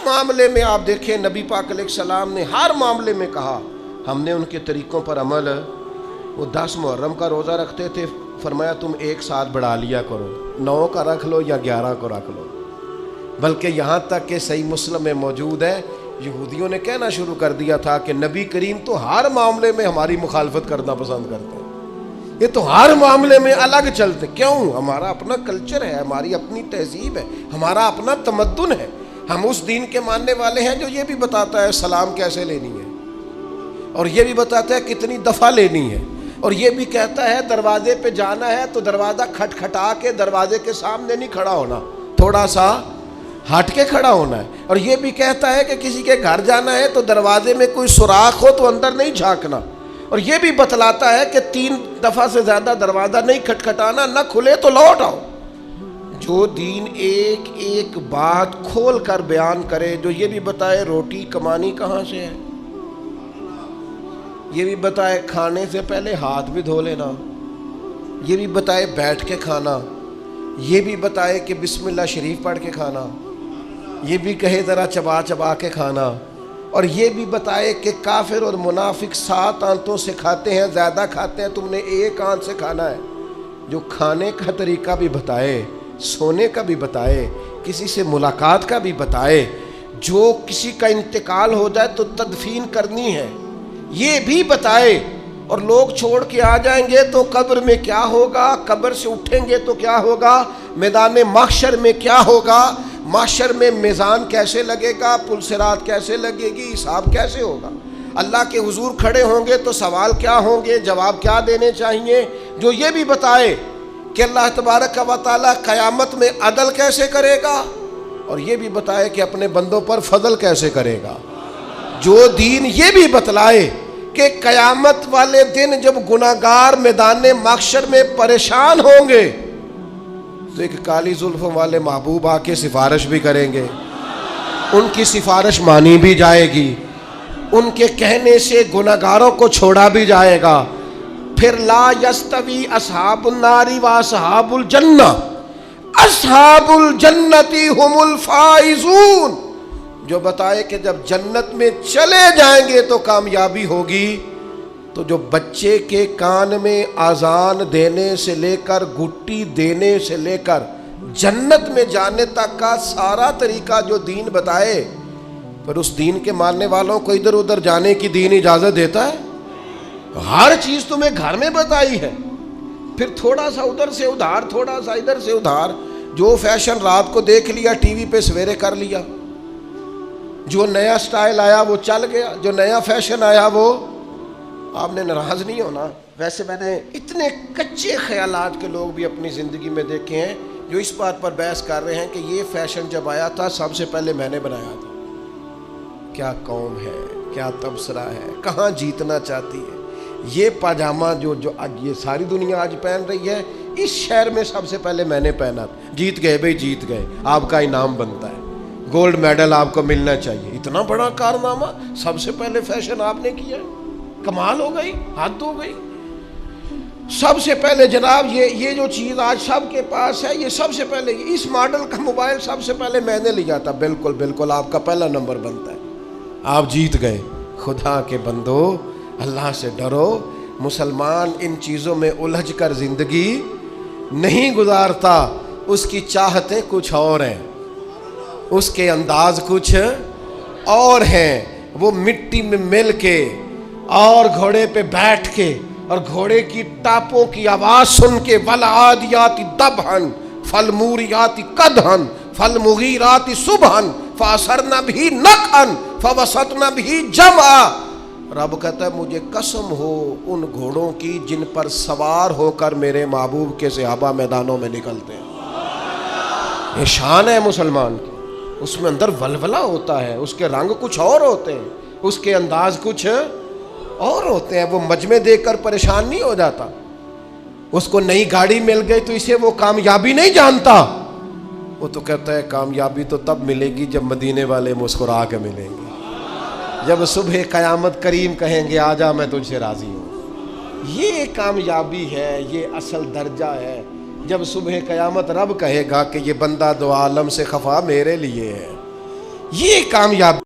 معاملے میں آپ دیکھیں نبی پاک علیہ السلام نے ہر معاملے میں کہا، ہم نے ان کے طریقوں پر عمل۔ وہ 10 محرم کا روزہ رکھتے تھے، فرمایا تم ایک ساتھ بڑھا لیا کرو، 9 کا رکھ لو یا 11 کو رکھ لو۔ بلکہ یہاں تک کہ صحیح مسلم میں موجود ہے، یہودیوں نے کہنا شروع کر دیا تھا کہ نبی کریم تو ہر معاملے میں ہماری مخالفت کرنا پسند کرتے ہیں، یہ تو ہر معاملے میں الگ چلتے۔ کیوں؟ ہمارا اپنا کلچر ہے، ہماری اپنی تہذیب ہے، ہمارا اپنا تمدن ہے۔ ہم اس دین کے ماننے والے ہیں جو یہ بھی بتاتا ہے سلام کیسے لینی ہے، اور یہ بھی بتاتا ہے کتنی دفعہ لینی ہے، اور یہ بھی کہتا ہے دروازے پہ جانا ہے تو دروازہ کھٹکھٹا کے دروازے کے سامنے نہیں کھڑا ہونا، تھوڑا سا ہٹ کے کھڑا ہونا ہے۔ اور یہ بھی کہتا ہے کہ کسی کے گھر جانا ہے تو دروازے میں کوئی سوراخ ہو تو اندر نہیں جھانکنا، اور یہ بھی بتلاتا ہے کہ 3 دفعہ سے زیادہ دروازہ نہیں کھٹکھٹانا، نہ کھلے تو لوٹ آؤ۔ جو دین ایک ایک بات کھول کر بیان کرے، جو یہ بھی بتائے روٹی کمانی کہاں سے ہے، یہ بھی بتائے کھانے سے پہلے ہاتھ بھی دھو لینا، یہ بھی بتائے بیٹھ کے کھانا، یہ بھی بتائے کہ بسم اللہ شریف پڑھ کے کھانا، یہ بھی کہے ذرا چبا چبا کے کھانا، اور یہ بھی بتائے کہ کافر اور منافق 7 آنتوں سے کھاتے ہیں، زیادہ کھاتے ہیں، تم نے 1 آنت سے کھانا ہے۔ جو کھانے کا طریقہ بھی بتائے، سونے کا بھی بتائے، کسی سے ملاقات کا بھی بتائے، جو کسی کا انتقال ہو جائے تو تدفین کرنی ہے یہ بھی بتائے، اور لوگ چھوڑ کے آ جائیں گے تو قبر میں کیا ہوگا، قبر سے اٹھیں گے تو کیا ہوگا، میدان محشر میں کیا ہوگا، محشر میں میزان کیسے لگے گا، پل صراط کیسے لگے گی، حساب کیسے ہوگا، اللہ کے حضور کھڑے ہوں گے تو سوال کیا ہوں گے، جواب کیا دینے چاہیے۔ جو یہ بھی بتائے کہ اللہ تبارک و تعالیٰ قیامت میں عدل کیسے کرے گا، اور یہ بھی بتائے کہ اپنے بندوں پر فضل کیسے کرے گا۔ جو دین یہ بھی بتلائے کہ قیامت والے دن جب گناہگار میدان محشر میں پریشان ہوں گے تو ایک کالی زلفوں والے محبوب آ کے سفارش بھی کریں گے، ان کی سفارش مانی بھی جائے گی، ان کے کہنے سے گناہگاروں کو چھوڑا بھی جائے گا۔ پھر لا یستوی اصحاب النار و اصحاب الجنہ، اصحاب الجنت ہم الفائزون، جو بتائے کہ جب جنت میں چلے جائیں گے تو کامیابی ہوگی۔ تو جو بچے کے کان میں اذان دینے سے لے کر گھٹی دینے سے لے کر جنت میں جانے تک کا سارا طریقہ جو دین بتائے، پر اس دین کے ماننے والوں کو ادھر ادھر جانے کی دین اجازت دیتا ہے؟ ہر چیز تمہیں گھر میں بتائی ہے، پھر تھوڑا سا ادھر سے ادھار، تھوڑا سا ادھر سے ادھار، جو فیشن رات کو دیکھ لیا ٹی وی پہ سویرے کر لیا، جو نیا سٹائل آیا وہ چل گیا، جو نیا فیشن آیا وہ، آپ نے ناراض نہیں ہونا۔ ویسے میں نے اتنے کچے خیالات کے لوگ بھی اپنی زندگی میں دیکھے ہیں جو اس بات پر بحث کر رہے ہیں کہ یہ فیشن جب آیا تھا سب سے پہلے میں نے بنایا تھا۔ کیا قوم ہے، کیا تبصرہ ہے، کہاں جیتنا چاہتی ہے۔ یہ پاجامہ جو آج یہ ساری دنیا آج پہن رہی ہے، اس شہر میں سب سے پہلے میں نے پہنا تھا۔ جیت گئے بھائی، جیت گئے، آپ کا انعام بنتا ہے، گولڈ میڈل آپ کو ملنا چاہیے۔ اتنا بڑا کارنامہ سب سے پہلے فیشن آپ نے کیا، کمال ہو گئی، حد ہو گئی۔ سب سے پہلے جناب یہ جو چیز آج سب کے پاس ہے، یہ سب سے پہلے اس ماڈل کا موبائل سب سے پہلے میں نے لیا تھا۔ بالکل بالکل آپ کا پہلا نمبر بنتا ہے، آپ جیت گئے۔ خدا کے بندو، اللہ سے ڈرو۔ مسلمان ان چیزوں میں الجھ کر زندگی نہیں گزارتا، اس کی چاہتیں کچھ اور ہیں، اس کے انداز کچھ اور ہیں۔ وہ مٹی میں مل کے اور گھوڑے پہ بیٹھ کے اور گھوڑے کی ٹاپوں کی آواز سن کے والعادیات ضبحا فالموریات قدحا فالمغیرات صبحا فاثرن به نقعا فوسطن به جمعا، رب کہتا ہے مجھے قسم ہو ان گھوڑوں کی جن پر سوار ہو کر میرے محبوب کے صحابہ میدانوں میں نکلتے ہیں۔ یہ شان ہے مسلمان کی، اس میں اندر ولولہ ہوتا ہے، اس کے رنگ کچھ اور ہوتے ہیں، اس کے انداز کچھ اور ہوتے ہیں۔ وہ مجمع دیکھ کر پریشان نہیں ہو جاتا، اس کو نئی گاڑی مل گئی تو اسے وہ کامیابی نہیں جانتا، وہ تو کہتا ہے کامیابی تو تب ملے گی جب مدینے والے مسکرا کے ملیں گے، جب صبح قیامت کریم کہیں گے آجا میں تجھ سے راضی ہوں۔ یہ کامیابی ہے، یہ اصل درجہ ہے، جب صبح قیامت رب کہے گا کہ یہ بندہ دو عالم سے خفا میرے لیے ہے، یہ کامیاب